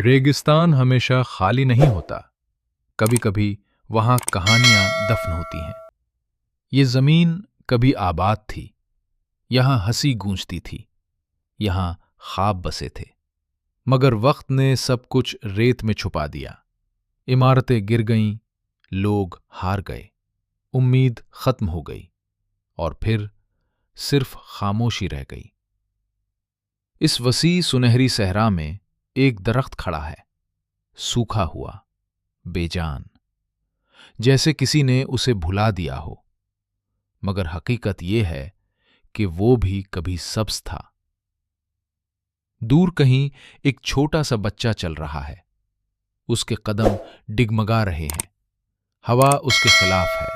रेगिस्तान हमेशा खाली नहीं होता। कभी कभी वहां कहानियां दफन होती हैं। ये जमीन कभी आबाद थी, यहां हंसी गूंजती थी, यहां ख्वाब बसे थे। मगर वक्त ने सब कुछ रेत में छुपा दिया। इमारतें गिर गईं, लोग हार गए, उम्मीद खत्म हो गई और फिर सिर्फ खामोशी रह गई। इस वसी सुनहरी सहरा में एक दरख्त खड़ा है, सूखा हुआ, बेजान, जैसे किसी ने उसे भुला दिया हो। मगर हकीकत यह है कि वो भी कभी सब्ज था। दूर कहीं एक छोटा सा बच्चा चल रहा है, उसके कदम डिगमगा रहे हैं, हवा उसके खिलाफ है,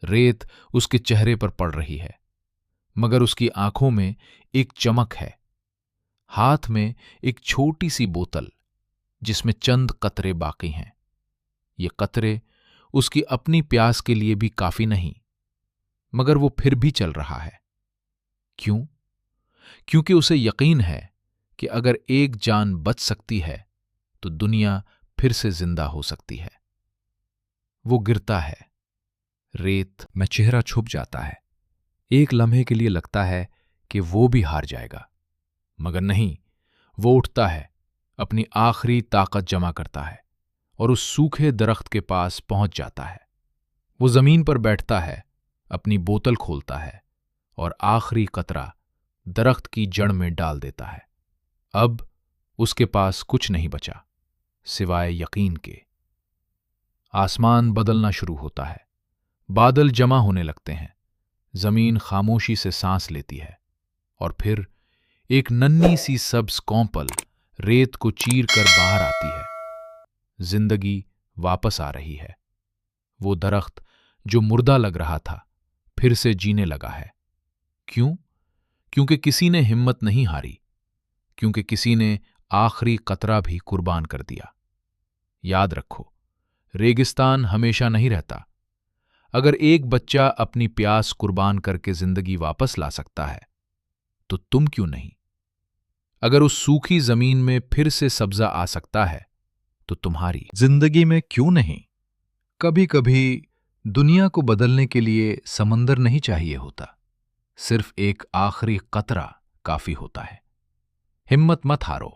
रेत उसके चेहरे पर पड़ रही है, मगर उसकी आंखों में एक चमक है। हाथ में एक छोटी सी बोतल जिसमें चंद कतरे बाकी हैं। ये कतरे उसकी अपनी प्यास के लिए भी काफी नहीं, मगर वो फिर भी चल रहा है। क्यों? क्योंकि उसे यकीन है कि अगर एक जान बच सकती है तो दुनिया फिर से जिंदा हो सकती है। वो गिरता है, रेत में चेहरा छुप जाता है। एक लम्हे के लिए लगता है कि वो भी हार जाएगा, मगर नहीं, वो उठता है, अपनी आखिरी ताकत जमा करता है और उस सूखे दरख्त के पास पहुंच जाता है। वो जमीन पर बैठता है, अपनी बोतल खोलता है और आखिरी कतरा दरख्त की जड़ में डाल देता है। अब उसके पास कुछ नहीं बचा सिवाय यकीन के। आसमान बदलना शुरू होता है, बादल जमा होने लगते हैं, जमीन खामोशी से सांस लेती है और फिर एक नन्ही सी सब्ज कौंपल रेत को चीर कर बाहर आती है। जिंदगी वापस आ रही है। वो दरख्त जो मुर्दा लग रहा था फिर से जीने लगा है। क्यों? क्योंकि किसी ने हिम्मत नहीं हारी, क्योंकि किसी ने आखिरी कतरा भी कुर्बान कर दिया। याद रखो, रेगिस्तान हमेशा नहीं रहता। अगर एक बच्चा अपनी प्यास कुर्बान करके जिंदगी वापस ला सकता है तो तुम क्यों नहीं? अगर उस सूखी जमीन में फिर से सब्जा आ सकता है तो तुम्हारी जिंदगी में क्यों नहीं? कभी कभी दुनिया को बदलने के लिए समंदर नहीं चाहिए होता, सिर्फ एक आखिरी कतरा काफी होता है। हिम्मत मत हारो,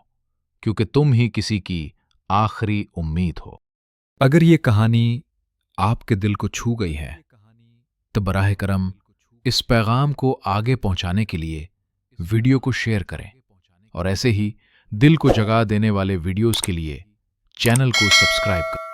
क्योंकि तुम ही किसी की आखिरी उम्मीद हो। अगर ये कहानी आपके दिल को छू गई है तो बराह करम इस पैगाम को आगे पहुंचाने के लिए वीडियो को शेयर करें और ऐसे ही दिल को जगा देने वाले वीडियोस के लिए चैनल को सब्सक्राइब करें।